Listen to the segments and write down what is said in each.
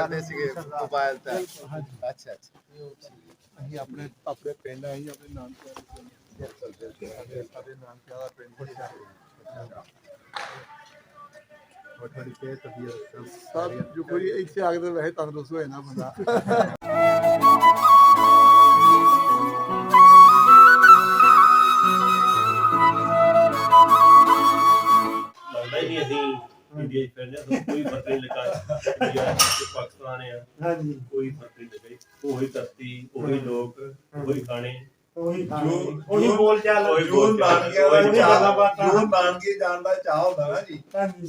ਕਰਦੇ ਸੀਗੇ ਮੋਬਾਈਲ ਤੇ। ਅੱਛਾ ਅੱਛਾ। ਅਸੀਂ ਆਪਣੇ ਪਿੰਡ ਆਏ ਆਪਣੇ ਨਾਨਕਿਆਂ ਦੇ ਸਾਡੇ ਨਾਨਕਿਆਂ ਦਾ ਪਿੰਡ ਤੁਹਾਡੀ ਸਿਹਤ ਤਬੀਅਤ ਸਭ ਜੋ ਕੋਈ ਇੱਥੇ ਆ ਕੇ ਤਾਂ ਵੈਸੇ ਤੰਦਰੁਸਤ ਹੋਏ ਨਾ ਬੰਦਾ। ਲੱਗਦਾ ਹੀ ਨਹੀਂ ਅਸੀਂ ਇੰਡੀਆ 'ਚ ਫਿਰਦੇ ਹਾਂ, ਕੋਈ ਫਰਕ ਨਹੀਂ ਲੱਗਾ ਇੰਡੀਆ ਤੇ ਪਾਕਿਸਤਾਨ ਆ। ਹਾਂਜੀ ਕੋਈ ਫਰਕ ਨਹੀਂ ਲੱਗਾ, ਉਹੀ ਧਰਤੀ, ਉਹੀ ਲੋਕ, ਉਹੀ ਖਾਣੇ, ਉਹੀ ਬੋਲ ਚਾਲ, ਜੋ ਨਾਨਕੇ ਜਾਣ ਦਾ ਚਾਹ ਹੁੰਦਾ ਨਾ ਜੀ,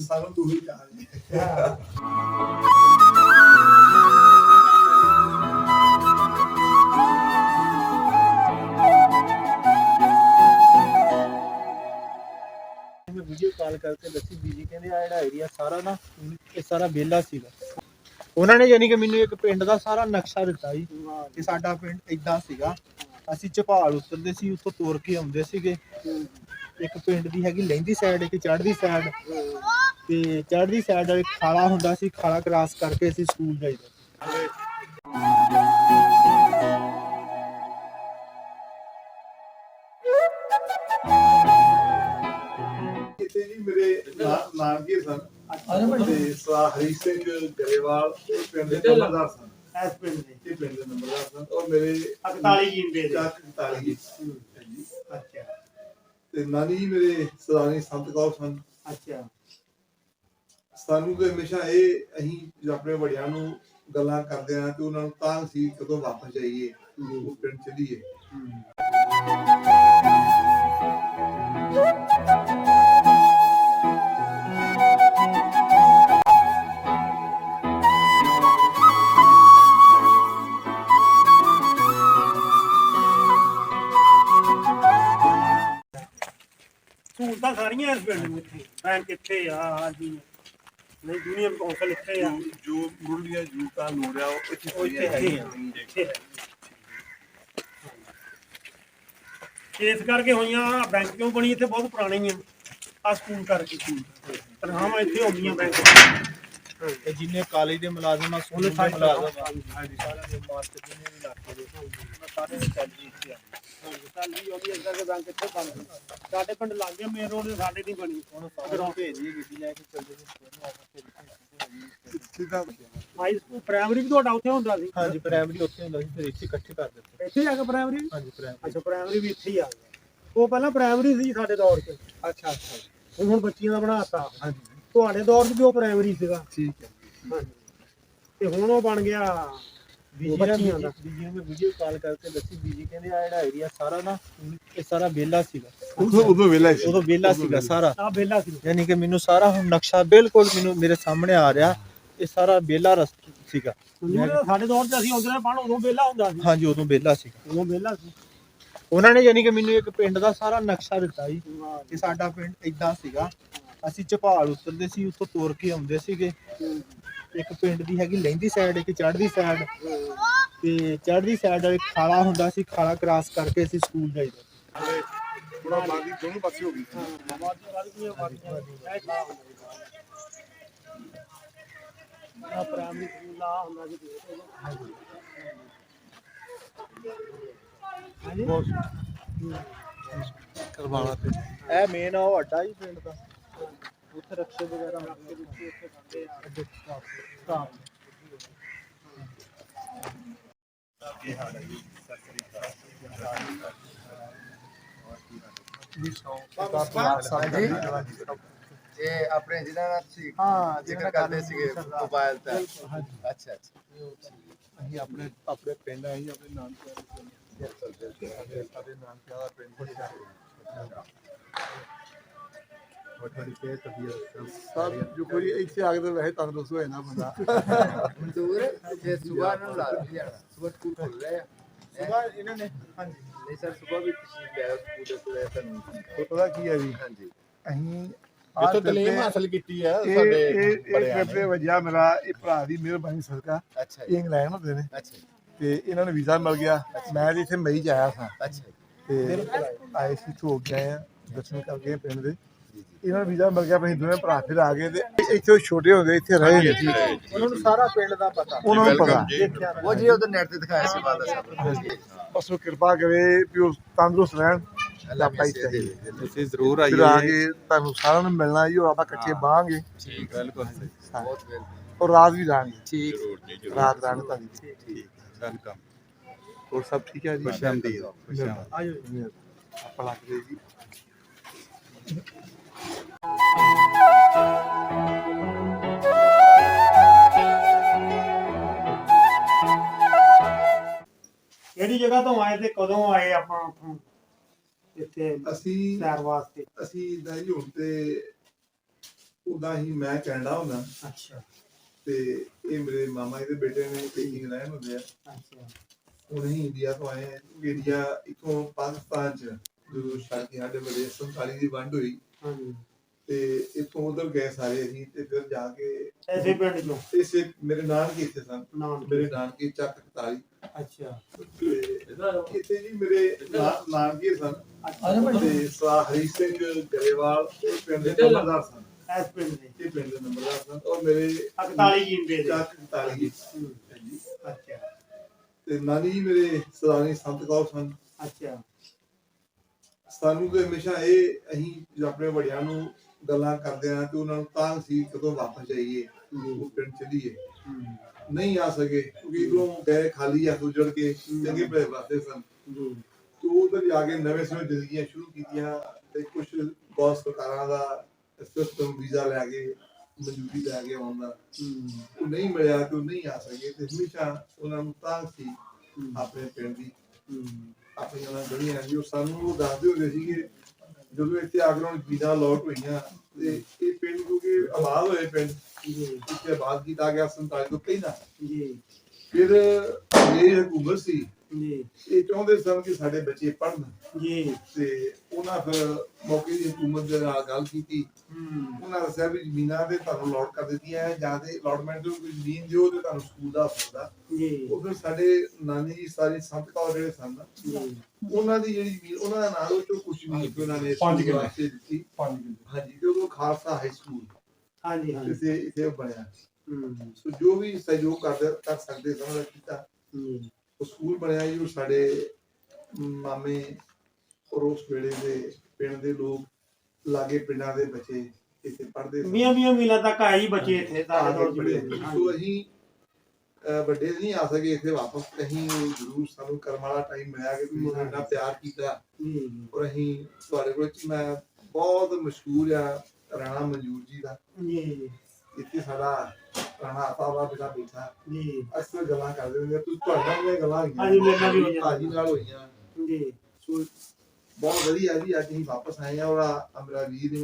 ਸਾਨੂੰ ਦੂਹੀ ਚਾਹ ਜੀ। ਵੀਡੀਓ ਕਾਲ ਕਰਕੇ ਦੱਸੀ ਬੀਜੀ ਕਹਿੰਦੇ ਆ ਜਿਹੜਾ ਏਰੀਆ ਸਾਰਾ ਨਾ ਇਹ ਸਾਰਾ ਵਿਹਲਾ ਸੀਗਾ। ਉਹਨਾਂ ਨੇ ਯਾਨੀ ਕਿ ਮੈਨੂੰ ਇੱਕ ਪਿੰਡ ਦਾ ਸਾਰਾ ਨਕਸ਼ਾ ਦਿੱਤਾ ਜੀ ਕਿ ਸਾਡਾ ਪਿੰਡ ਇਦਾਂ ਸੀਗਾ। ਅਸੀਂ ਝਪਾਲ ਉਤਰਦੇ ਸੀ, ਉੱਥੋਂ ਤੁਰ ਕੇ ਆਉਂਦੇ ਸੀਗੇ। ਇੱਕ ਪਿੰਡ ਦੀ ਹੈਗੀ ਲਹਿੰਦੀ ਸਾਈਡ, ਇੱਕ ਚੜ੍ਹਦੀ ਸਾਈਡ, ਤੇ ਚੜ੍ਹਦੀ ਸਾਈਡ ਵਾਲੇ ਖਾਲਾ ਹੁੰਦਾ ਸੀ, ਖਾਲਾ ਕ੍ਰਾਸ ਕਰਕੇ ਅਸੀਂ ਸਕੂਲ ਜਾਈਦਾ। ਇੱਥੇ ਜੀ ਮੇਰੇ ਨਾਨਕੇ ਸਨ ਤੇ ਸਰਦਾਰ ਹਰੀ ਸਿੰਘ ਗਰੇਵਾਲ ਪਿੰਡ ਦੇ ਨੰਬਰਦਾਰ ਸਨ। ਇਸ ਪਿੰਡ ਦੇ ਨੰਬਰਦਾਰ ਸਨ ਔਰ ਮੇਰੇ 41 ਜਿੰਦੇ 41 ਅੱਛਾ। ਤੇ ਨਾਨੀ ਜੀ ਮੇਰੇ ਸਰਦਾਰਨੀ ਸੰਤ ਕੌਰ ਸਨ। ਅੱਛਾ। ਸਾਨੂੰ ਤੇ ਹਮੇਸ਼ਾ ਇਹ ਅਸੀਂ ਆਪਣੇ ਵੱਡਿਆਂ ਨੂੰ ਗੱਲਾਂ ਕਰਦੇ ਆ ਤੇ ਉਹਨਾਂ ਨੂੰ ਤਾਂ ਸੀ ਕਦੋਂ ਵਾਪਸ ਜਾਈਏ, ਉਹ ਪਿੰਡ ਚਲੀਏ। ਸਹੂਲਤਾਂ ਸਾਰੀਆਂ ਇਸ ਪਿੰਡ ਵਿੱਚ ਇੱਥੇ ਬੈਂਕ ਇੱਥੇ ਆ ਜੀ, ਨਹੀਂ ਯੂਨੀਅਨ ਕੌਂਸਲ ਇੱਥੇ ਆ, ਜੋ ਮੁੱਢਲੀਆਂ ਜ਼ਰੂਰਤਾਂ ਲੋੜ ਆ ਉਹ ਇੱਥੇ ਹੈਗੀਆਂ। ਇਸ ਕਰਕੇ ਹੋਈਆਂ। ਬੈਂਕ ਕਿਉਂ ਬਣੀ ਇੱਥੇ ਬਹੁਤ ਪੁਰਾਣੀ ਆ ਸਕੂਲ ਕਰਕੇ। ਤਨਖਾਹਾਂ ਇੱਥੇ ਆਉਂਦੀਆਂ ਬੈਂਕ ਤੇ ਜਿੰਨੇ ਕਾਲਜ ਦੇ ਮੁਲਾਜ਼ਮ ਆ, ਸਕੂਲ ਦੇ ਮੁਲਾਜ਼ਮ ਹਾਂਜੀ ਸਾਰਿਆਂ ਦੇ ਮਾਸਟਰ ਜਿੰਨੇ ਵੀ ਇਲਾਕੇ ਦੇ ਸਾਰੇ ਦੇ ਸੈਲਰੀ ਇੱਥੇ ਆ। ਬੈਂਕ ਇੱਥੇ ਬਣ ਸਾਡੇ ਪਿੰਡ ਲੱਗ ਗਿਆ ਮੇਨ ਰੋਡ ਤੇ, ਸਾਡੇ ਦੀ ਬਣੀ। ਹੁਣ ਸਾਰਿਆਂ ਭੇਜ ਦੀ ਗੱਡੀ ਲੈ ਕੇ ਚੱਲਦੇ ਹਾਈ ਸਕੂਲ ਪ੍ਰਾਇਮਰੀ ਵੀ ਤੁਹਾਡਾ ਉੱਥੇ ਹੁੰਦਾ ਸੀ? ਹਾਂਜੀ ਪ੍ਰਾਇਮਰੀ ਉੱਥੇ ਹੁੰਦਾ ਸੀ, ਫਿਰ ਇੱਥੇ ਇਕੱਠੇ ਕਰ ਦਿੱਤੇ। ਇੱਥੇ ਆ ਕੇ ਪ੍ਰਾਇਮਰੀ? ਹਾਂਜੀ ਪ੍ਰਾਇਮਰੀ। ਅੱਛਾ ਪ੍ਰਾਇਮਰੀ ਵੀ ਇੱਥੇ ਹੀ ਆ ਗਿਆ। ਉਹ ਪਹਿਲਾਂ ਪ੍ਰਾਇਮਰੀ ਸੀ ਸਾਡੇ ਦੌਰ 'ਚ। ਅੱਛਾ ਅੱਛਾ। ਹੁਣ ਬੱਚਿਆਂ ਦਾ ਬਣਾਤਾ। ਹਾਂਜੀ ਤੁਹਾਡੇ ਦੌਰ 'ਚ ਵੀ ਉਹ ਪ੍ਰਾਇਮਰੀ ਸੀਗਾ? ਠੀਕ ਹੈ। ਹਾਂਜੀ। ਤੇ ਹੁਣ ਉਹ ਬਣ ਗਿਆ ਬੱਚਿਆਂ ਦਾ। ਬੀਜੀ ਨੂੰ ਵੀਡੀਓ ਕਾਲ ਕਰਕੇ ਦੱਸੀ, ਬੀਜੀ ਕਹਿੰਦੇ ਆ ਜਿਹੜਾ ਏਰੀਆ ਸਾਰਾ ਨਾ ਇਹ ਸਾਰਾ ਵਿਹਲਾ ਸੀਗਾ। ਉਦੋਂ ਵਿਹਲਾ ਸੀਗਾ ਸਾਰਾ। ਆ ਵਿਹਲਾ ਸੀ ਯਾਨੀ ਕਿ ਮੈਨੂੰ ਸਾਰਾ ਹੁਣ ਨਕਸ਼ਾ ਬਿਲਕੁਲ ਮੈਨੂੰ ਮੇਰੇ ਸਾਹਮਣੇ ਆ ਰਿਹਾ। ਇਹ ਸਾਰਾ ਵਿਹਲਾ ਰਸਤਾ ਸੀਗਾ। ਸਾਡੇ ਦੌਰ 'ਚ ਅਸੀਂ ਆਉਂਦੇ ਰਹੇ ਪੜ੍ਹਨ, ਉਦੋਂ ਵਿਹਲਾ ਹੁੰਦਾ ਸੀ। ਹਾਂਜੀ ਉਦੋਂ ਵਿਹਲਾ ਸੀਗਾ। ਉਦੋਂ ਵਿਹਲਾ ਸੀ। ਉਹਨਾਂ ਨੇ ਯਾਨੀ ਕਿ ਮੈਨੂੰ ਇੱਕ ਪਿੰਡ ਦਾ ਸਾਰਾ ਨਕਸ਼ਾ ਦਿੱਤਾ ਜੀ ਕਿ ਸਾਡਾ ਪਿੰਡ ਇਦਾਂ ਸੀਗਾ। ਅਸੀਂ ਝਪਾਲ ਉਤਰਦੇ ਸੀ, ਉੱਥੋਂ ਤੁਰ ਕੇ ਆਉਂਦੇ ਸੀਗੇ। ਇੱਕ ਪਿੰਡ ਦੀ ਹੈਗੀ ਲਹਿੰਦੀ ਸਾਈਡ, ਇੱਕ ਚੜ੍ਹਦੀ ਸਾਈਡ, ਤੇ ਚੜ੍ਹਦੀ ਸਾਈਡ ਵਾਲੇ ਖਾਲਾ ਹੁੰਦਾ ਸੀ, ਖਾਲਾ ਕ੍ਰਾਸ ਕਰਕੇ ਅਸੀਂ ਸਕੂਲ ਜਾਈਦਾ। ਥੋੜਾ ਬਾਗੀ ਦੋਨੋਂ ਪਾਸੇ ਹੋ ਗਈ। ਪ੍ਰਾਇਮਰੀ ਸਕੂਲ ਆ ਹੁੰਦਾ ਸੀ। ਕਰਵਾਣਾ ਤੇ ਇਹ ਮੇਨ ਉਹ ਅੱਡਾ ਹੀ ਪਿੰਡ ਦਾ। ਉੱਥੇ ਰਕਸ਼ੇ ਵਗੈਰਾ ਹੁੰਦੇ ਉੱਥੇ ਖਾਂਦੇ ਆ ਅੱਡੇ ਸਟਾਫ। ਇਹ ਆਪਣੇ ਜਿਹਨਾਂ ਨਾਲ ਤੁਸੀਂ ਜ਼ਿਕਰ ਕਰਦੇ ਸੀਗੇ ਮੋਬਾਈਲ ਤੇ। ਅੱਛਾ ਅੱਛਾ। ਅਸੀਂ ਆਪਣੇ ਪਿੰਡ ਆਏ ਆਪਣੇ ਨਾਨਕਿਆਂ ਦੇ ਸਾਡੇ ਨਾਨਕਿਆਂ ਦਾ ਪਿੰਡ ਤੁਹਾਡੀ ਸਿਹਤ ਤਬੀਅਤ ਸਭ ਜੋ ਕੋਈ ਇੱਥੇ ਆ ਕੇ ਤਾਂ ਵੈਸੇ ਤੰਦਰੁਸਤ ਹੋਏ ਨਾ ਬੰਦਾ। ਮਨਜ਼ੂਰ ਜੇ ਸਵੇਰ ਨੂੰ ਲਾ ਦਿੱਤੀ ਜਾਣਾ, ਸਵੇਰ ਸਕੂਲ ਖੁੱਲ ਰਿਹਾ ਹੈ। ਸਵੇਰ ਇਹਨਾਂ ਨੇ ਹਾਂਜੀ ਨਹੀਂ ਸਰ ਸਵੇਰ ਵੀ ਤੁਸੀਂ ਗਏ ਸਕੂਲ ਦੇ ਕੋਲ ਤੁਹਾਨੂੰ ਪਤਾ ਕੀ ਹੈ ਜੀ, ਹਾਂਜੀ ਅਸੀਂ ਜਿੱਥੋਂ ਤਾਲੀਮ ਹਾਸਲ ਕੀਤੀ ਹੈ ਸਾਡੇ ਟ੍ਰਿਪ ਵਜਿਆ ਮੇਰਾ ਇਹ ਭਰਾ ਦੀ ਮਿਹਰਬਾਨੀ ਸਦਕਾ। ਅੱਛਾ ਇਹ ਇੰਗਲੈਂਡ ਹੁੰਦੇ ਨੇ ਅੱਛਾ ਤੇ ਇਹਨਾਂ ਨੂੰ ਵੀਜ਼ਾ ਮਿਲ ਗਿਆ। ਮੈਂ ਜੀ ਇੱਥੇ ਮਈ 'ਚ ਆਇਆ ਸਾਂ ਅੱਛਾ ਤੇ ਆਏ ਸੀ ਹੋ ਕੇ ਆਏ ਆ, ਦਰਸ਼ਨ ਕਰਕੇ ਪਿੰਡ ਦੇ। ਇਹਨਾਂ ਨੂੰ ਵੀਜ਼ਾ ਮਿਲ ਗਿਆ, ਅਸੀਂ ਦੋਵੇਂ ਭਰਾ ਫਿਰ ਆ ਗਏ ਤੇ ਇੱਥੇ ਛੋਟੇ ਹੁੰਦੇ ਇੱਥੇ ਰਹੇ ਨੇ। ਉਹਨਾਂ ਨੂੰ ਸਾਰਾ ਪਿੰਡ ਦਾ ਪਤਾ। ਉਹਨਾਂ ਨੂੰ ਪਤਾ ਦੇਖਿਆ ਉਹ ਜੀ ਉਹ ਤਾਂ ਨੈਟ ਤੇ ਦਿਖਾਇਆ ਸੀ ਬਾਅਦ ਸਾਹਿਬ। ਬਸ ਉਹ ਕਿਰਪਾ ਕਰੇ ਵੀ ਉਹ ਤੰਦਰੁਸਤ ਰਹਿਣ। ਆਪਾਂ ਇੱਥੇ ਤੁਸੀਂ ਜ਼ਰੂਰ ਫਿਰ ਆ ਆਈਏ। ਕੇ ਤੁਹਾਨੂੰ ਸਾਰਿਆਂ ਨੂੰ ਮਿਲਣਾ ਜੀ, ਉਹ ਆਪਾਂ ਇਕੱਠੇ ਬਾਹਾਂਗੇ ਠੀਕ, ਬਿਲਕੁਲ ਬਹੁਤ ਵੈਲਕਮ। ਔਰ ਰਾਤ ਵੀ ਲਾਂਗੇ, ਜ਼ਰੂਰ ਜੀ, ਜ਼ਰੂਰ। ਰਾਤ ਰਹਿਣ ਤੁਹਾਡੀ। ਠੀਕ, ਵੈਲਕਮ। ਹੋਰ ਸਭ ਠੀਕ ਹੈ ਜੀ? ਖੁਸ਼ਾਮਦੀਦ, ਖੁਸ਼ਾਮਦੀਦ। ਆਜੋ ਆਪਾਂ ਲੱਗਦੇ ਜੀ। ਕਿਹੜੀ ਜਗ੍ਹਾ ਤੋਂ ਆਏ ਤੇ ਕਦੋਂ ਆਏ ਆਪਾਂ ਉੱਥੋਂ ਇੱਥੇ ਅਸੀਂ ਸੈਰ ਵਾਸਤੇ? ਇਦਾਂ ਹੀ ਹੁਣ ਤੇ ਉਦਾਂ ਹੀ ਮੈਂ ਕੈਨੇਡਾ ਹੁੰਦਾ ਅੱਛਾ ਤੇ ਇਹ ਮੇਰੇ ਮਾਮਾ ਜੀ ਦੇ ਬੇਟੇ ਨੇ ਤੇ ਇੰਗਲੈਂਡ ਹੁੰਦੇ ਆ। ਅੱਛਾ ਹੁਣ ਅਸੀਂ ਇੰਡੀਆ ਤੋਂ ਆਏ ਹਾਂ। ਇੰਡੀਆ ਇੱਥੋਂ ਪਾਕਿਸਤਾਨ ਚ ਜਦੋਂ ਛੱਡ ਕੇ ਸਾਡੇ ਬੜੇ 47 ਦੀ ਵੰਡ ਹੋਈ ਹਾਂਜੀ ਤੇ ਇੱਥੋਂ ਉਧਰ ਗਏ ਸਾਰੇ ਅਸੀਂ ਤੇ ਫਿਰ ਜਾ ਕੇ ਐਸੇ ਪਿੰਡ ਚੋਂ ਇਸੇ ਮੇਰੇ ਨਾਨਕੇ ਇੱਥੇ ਸਨ। ਨਾਮ ਮੇਰੇ ਨਾਨਕੇ ਚੱਕ 41 ਅੱਛਾ ਤੇ ਇੱਥੇ ਜੀ ਮੇਰੇ ਨਾਨਕੇ ਸਨ ਤੇ ਸਾ ਹਰੀ ਸਿੰਘ ਗਰੇਵਾਲ ਇਹ ਪਿੰਡ ਦੇ ਨੰਬਰਦਾਰ ਸਨ। ਐਸ ਪਿੰਡ ਦੇ ਇਹ ਪਿੰਡ ਦੇ ਨੰਬਰਦਾਰ ਸਨ ਔਰ ਮੇਰੇ 41 ਜਿੰਦੇ ਦੇ। ਚੱਕ 41 ਅੱਛਾ ਤੇ ਨਾਨੀ ਜੀ ਮੇਰੇ ਸਦਾਨੀ ਸੰਤ ਕੌਰ ਸਨ। ਅੱਛਾ ਸਾਨੂੰ ਤੇ ਹਮੇਸ਼ਾ ਇਹ ਅਸੀਂ ਆਪਣੇ ਵੱਡਿਆਂ ਨੂੰ ਗੱਲਾਂ ਕਰਦੇ ਆ ਤੇ ਉਹਨਾਂ ਨੂੰ ਤਾਂ ਸੀ ਕਦੋਂ ਵਾਪਸ ਜਾਈਏ, ਉਹ ਪਿੰਡ ਚਲੀਏ। ਨਹੀਂ ਆ ਸਕੇ ਕਿਉਂਕਿ ਇਧਰੋਂ ਗਏ ਖਾਲੀ ਹੱਥ ਉਜੜ ਕੇ, ਚੰਗੇ ਭਲੇ ਵਾਸਤੇ ਸਨ। ਤੇ ਉਧਰ ਜਾ ਕੇ ਨਵੇਂ ਸਿਰੋਂ ਜ਼ਿੰਦਗੀਆਂ ਸ਼ੁਰੂ ਕੀਤੀਆਂ ਤੇ ਕੁਝ ਬਹੁਤ ਸਰਕਾਰਾਂ ਦਾ ਸਿਸਟਮ ਵੀਜ਼ਾ ਲੈ ਕੇ ਮਨਜ਼ੂਰੀ ਲੈ ਕੇ ਆਉਣ ਦਾ ਉਹ ਨਹੀਂ ਮਿਲਿਆ ਤੇ ਉਹ ਨਹੀਂ ਆ ਸਕੇ ਤੇ ਹਮੇਸ਼ਾ ਉਹਨਾਂ ਨੂੰ ਤਾਂ ਸੀ ਆਪਣੇ ਪਿੰਡ ਦੀ ਆਪਣੀਆਂ ਨਾਲ ਗਲੀਆਂ ਜੀ। ਉਹ ਸਾਨੂੰ ਉਹ ਦੱਸਦੇ ਹੁੰਦੇ ਸੀ ਕਿ ਜਦੋਂ ਇੱਥੇ ਆ ਕੇ ਉਹਨਾਂ ਨੂੰ ਵੀਜ਼ਾ ਅਲਾਟ ਹੋਈਆਂ ਤੇ ਇਹ ਪਿੰਡ ਕਿਉਂਕਿ ਆਬਾਦ ਹੋਏ ਪਿੰਡ ਇੱਥੇ ਆਬਾਦ ਕੀਤਾ ਗਿਆ 47 ਤੋਂ ਪਹਿਲਾਂ। ਜੀ ਫਿਰ ਇਹ ਹਕੂਮਤ ਸੀ ਜੀ ਇਹ ਚਾਹੁੰਦੇ ਸਨ ਕਿ ਸਾਡੇ ਬੱਚੇ ਪੜ੍ਹਨ ਜੀ ਤੇ ਉਹਨਾਂ ਫਿਰ ਮੌਕੇ ਦੀ ਹਕੂਮਤ ਦੇ ਨਾਲ ਗੱਲ ਕੀਤੀ। ਉਹਨਾਂ ਦੱਸਿਆ ਵੀ ਜ਼ਮੀਨਾਂ ਤੇ ਤੁਹਾਨੂੰ ਅਲਾਟ ਕਰ ਦਿੱਤੀਆਂ ਜਾਂ ਤੇ ਅਲਾਟਮੈਂਟ ਤੋਂ ਕੋਈ ਜ਼ਮੀਨ ਦਿਓ ਤੇ ਤੁਹਾਨੂੰ ਸਕੂਲ ਦਾ ਫਾਇਦਾ। ਜੀ ਉਹ ਫਿਰ ਸਾਡੇ ਨਾਨੀ ਜੀ ਸਾਰੀ ਸੰਤ ਕੌਰ ਜਿਹੜੇ ਸਨ ਉਹਨਾਂ ਦੀ ਜਿਹੜੀ ਜ਼ਮੀਨ ਉਹਨਾਂ ਦਾ ਨਾਲ ਉਹ ਚੋਂ ਕੁਝ ਵੀ ਉਹਨਾਂ ਨੇ 5 ਕਿੱਲੇ ਦਿੱਤੀ। 5 ਕਿੱਲੇ ਹਾਂਜੀ ਤੇ ਉਹ ਖਾਲਸਾ ਹਾਈ ਸਕੂਲ ਹਾਂਜੀ ਹਾਂਜੀ ਇੱਥੇ ਬਣਿਆ। ਸੋ ਜੋ ਵੀ ਸਹਿਯੋਗ ਕਰ ਸਕਦੇ ਸਨ ਉਹਨਾਂ ਕੀਤਾ। ਉਹ ਸਕੂਲ ਬਣਿਆ ਜੀ। ਉਹ ਸਾਡੇ ਮਾਮੇ ਔਰ ਉਸ ਵੇਲੇ ਦੇ ਪਿੰਡ ਦੇ ਲੋਕ ਲਾਗੇ ਪਿੰਡਾਂ ਦੇ ਬੱਚੇ ਇੱਥੇ ਪੜ੍ਹਦੇ ਸਨ। ਮੀਆਂ ਮੀਲਾਂ ਤੱਕ ਆਈ ਬੱਚੇ ਇੱਥੇ ਸੋ ਅਸੀਂ ਵੱਡੇ ਨਹੀਂ ਆ ਸਕੇ ਇੱਥੇ ਵਾਪਸ। ਅਸੀਂ ਜ਼ਰੂਰ ਸਾਨੂੰ ਕਰਮ ਵਾਲਾ ਟਾਈਮ ਮਿਲਿਆ ਕਿ ਤੁਸੀਂ ਸਾਡਾ ਪਿਆਰ ਕੀਤਾ ਔਰ ਅਸੀਂ ਤੁਹਾਡੇ ਕੋਲ ਮੈਂ ਬਹੁਤ ਮਸ਼ਹੂਰ ਆ ਰਾਣਾ ਮਨਜੂਰ ਜੀ ਦਾ। ਇੱਥੇ ਸਾਡਾ ਰਾਣਾ ਆਤਾਵਾ ਬੇਟਾ ਬੈਠਾ ਅਕਸਰ ਗੱਲਾਂ ਕਰਦੇ ਹੁੰਦੇ। ਤੁਸੀਂ ਤੁਹਾਡੇ ਨਾਲ ਵੀ ਗੱਲਾਂ ਹੋਈਆਂ ਭਾਜੀ ਨਾਲ ਹੋਈਆਂ ਜੀ। ਸੋ ਬਹੁਤ ਵਧੀਆ ਜੀ। ਅੱਜ ਅਸੀਂ ਵਾਪਸ ਆਏ ਆ ਔਰ ਅਮਰਾ ਵੀਰ ਨੇ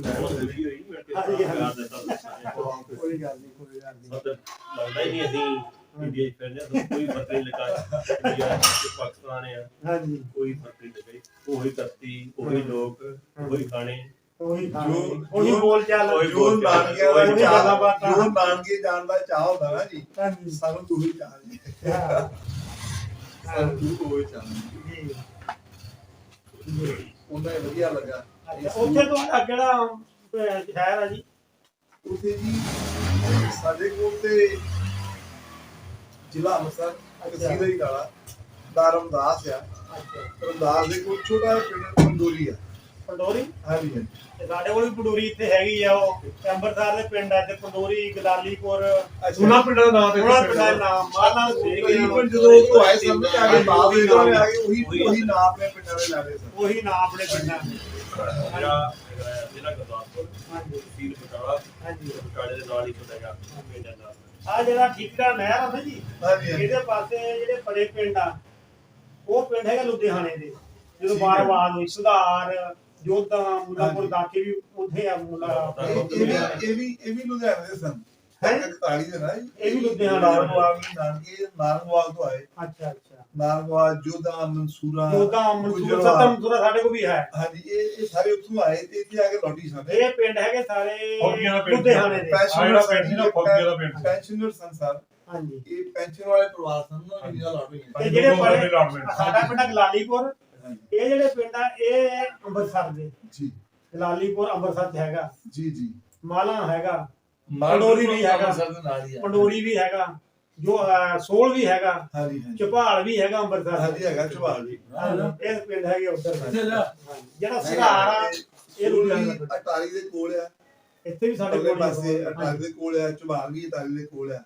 ਕੋਈ ਗੱਲ ਨਹੀਂ ਲੱਗਦਾ ਹੀ ਨਹੀਂ ਅਸੀਂ ਇੰਡੀਆ ਚ ਫਿਰਦੇ ਹਾਂ, ਕੋਈ ਫਰਕ ਨਹੀਂ ਲੱਗਾ ਇੰਡੀਆ ਤੇ ਪਾਕਿਸਤਾਨ ਆ। ਹਾਂਜੀ ਕੋਈ ਫਰਕ ਨਹੀਂ ਲੱਗਾ। ਉਹੀ ਧਰਤੀ, ਉਹੀ ਲੋਕ, ਉਹੀ ਖਾਣੇ, ਉਹੀ ਬੋਲ ਚਾਲ, ਜੋ ਨਾਨਕੇ ਜਾਣ ਦਾ ਚਾਹ ਹੁੰਦਾ ਨਾ ਜੀ ਸਾਨੂੰ ਤੂੰ ਹੀ ਚਾਹ ਜੀ। ਸਾਨੂੰ ਤੂੰ ਹੋਏ ਚਾਹ ਉਹਨਾਂ ਵਧੀਆ ਲੱਗਾ। ਉੱਥੇ ਤੁਹਾਡਾ ਕਿਹੜਾ ਸ਼ਹਿਰ ਆ ਜੀ? ਉੱਥੇ ਜੀ ਸਾਡੇ ਕੋਲ ਤੇ ਜ਼ਿਲ੍ਹਾ ਅੰਮ੍ਰਿਤਸਰ ਤਹਿਸੀਲ ਹੀ ਗਾਲਾ ਦਾ ਰਮਦਾਸ ਆ। ਰਮਦਾਸ ਦੇ ਕੋਲ ਛੋਟਾ ਪਿੰਡ ਪੰਡੋਰੀ ਆ। ਪੰਡੋਰੀ? ਹਾਂਜੀ ਸਾਡੇ ਕੋਲ ਵੀ ਪੰਡੋਰੀ ਇੱਥੇ ਹੈਗੀ ਆ। ਉਹ ਅੰਮ੍ਰਿਤਸਰ ਦੇ ਪਿੰਡ ਆ ਤੇ ਪੰਡੋਰੀ ਗਦਾਲੀਪੁਰ ਉਹਨਾਂ ਪਿੰਡਾਂ ਦਾ ਨਾਮ ਉਹਨਾਂ ਪਿੰਡਾਂ ਦਾ ਨਾਮ ਮਾਲਾ ਤਕਰੀਬਨ ਜਦੋਂ ਉਹ ਆਏ ਸਨ ਤੇ ਆਗੇ ਬਾਅਦ ਵਿੱਚ ਉਹਨੇ ਆ ਕੇ ਉਹੀ ਨਾਮ ਆਪਣੇ ਪਿੰਡਾਂ ਦੇ ਲਾ ਲਏ ਸਨ। ਉਹੀ ਨਾਮ ਆਪਣੇ ਪਿੰਡਾਂ ਦੇ। ਜ਼ਿਲ੍ਹਾ ਗੁਰਦਾਸਪੁਰ, ਤਹਿਸੀਲ ਬਟਾਲਾ, ਬਟਾਲੇ ਦੇ ਨਾਲ ਹੀ ਪਏਗਾ ਪਿੰਡ ਦਾ ਨਾਮ। ਆ ਜਿਹੜਾ ਠੀਕਾ ਨਹਿਰ ਆ ਨਾ ਜੀ, ਇਹਦੇ ਪਾਸੇ ਜਿਹੜੇ ਬੜੇ ਪਿੰਡ ਆ ਉਹ ਪਿੰਡ ਹੈਗਾ ਲੁਧਿਆਣੇ ਦੇ। ਜਦੋਂ ਬਾਰਵਾਲ ਹੋਈ ਸੁਧਾਰ ਜੋਧਾ ਮੁੱਲਾਪੁਰ ਦਾਕੇ ਵੀ ਉੱਥੇ ਆ। ਮੁੱਲਾ ਇਹ ਵੀ ਲੁਧਿਆਣੇ ਦੇ ਸਨ। 41 ਦੇ ਨਾ ਇਹ ਵੀ ਲੁਧਿਆਣਾ ਨਾਰੰਗਵਾਲ ਤੋਂ ਆਏ। ਅੱਛਾ ਨਾਰੰਗਵਾਲ ਜੋਧਾ ਮਨਸੂਰਾ ਮਨਸੂਰਾ ਸਾਡੇ ਕੋਲ ਵੀ ਹੈ। ਹਾਂਜੀ ਇਹ ਸਾਰੇ ਉੱਥੋਂ ਆਏ ਤੇ ਇੱਥੇ ਆ ਕੇ ਲੌਟੀ ਸਨ। ਇਹ ਪਿੰਡ ਹੈਗੇ ਸਾਰੇ ਲੁਧਿਆਣੇ ਦੇ। ਪੈਨਸ਼ਨਰ ਸਨ ਸਰ। ਹਾਂਜੀ ਇਹ ਪੈਨਸ਼ਨ ਵਾਲੇ ਪਰਿਵਾਰ ਸਨ ਨਾ ਜਿਹਨਾਂ ਲੌਟ ਹੋਈਆਂ। ਤੇ ਜਿਹੜੇ ਸਾਡਾ ਪਿੰਡ ਗਲਾਲੀਪੁਰ, ਇਹ ਜਿਹੜੇ ਪਿੰਡ ਆ ਇਹ ਅੰਮ੍ਰਿਤਸਰ ਦੇ ਜੀ। ਜਲਾਲੀਪੁਰ ਅੰਮ੍ਰਿਤਸਰ 'ਚ ਹੈਗਾ, ਜੀ ਜੀ ਮਾਲਾ ਹੈਗਾ, ਪੰਡੋਰੀ ਵੀ ਹੈਗਾ, ਅੰਮ੍ਰਿਤਸਰ ਦੇ ਨਾਲ ਹੀ ਆ। ਪੰਡੋਰੀ ਵੀ ਹੈਗਾ, ਜੋ ਸੋਲ ਵੀ ਹੈਗਾ, ਹਾਂਜੀ ਹਾਂਜੀ ਝਪਾਲ ਵੀ ਹੈਗਾ ਅੰਮ੍ਰਿਤਸਰ 'ਚ। ਹਾਂਜੀ ਹੈਗਾ ਝਬਾਲ ਜੀ ਇਹ ਪਿੰਡ ਹੈਗੇ ਉੱਧਰ ਇੱਥੇ ਜਾ। ਜਿਹੜਾ ਸੁਧਾਰ ਆ ਇਹ ਲੁਧਿਆਣਾ ਦਾ। ਅਟਾਰੀ ਦੇ ਕੋਲ ਆ, ਇੱਥੇ ਵੀ ਸਾਡੇ ਅਗਲੇ ਕੋਲ ਹੀ ਪਾਸੇ ਆ। ਅਟਾਰੀ ਦੇ ਕੋਲ ਆ, ਝਬਾਲ ਵੀ ਅਟਾਰੀ ਦੇ ਕੋਲ ਆ।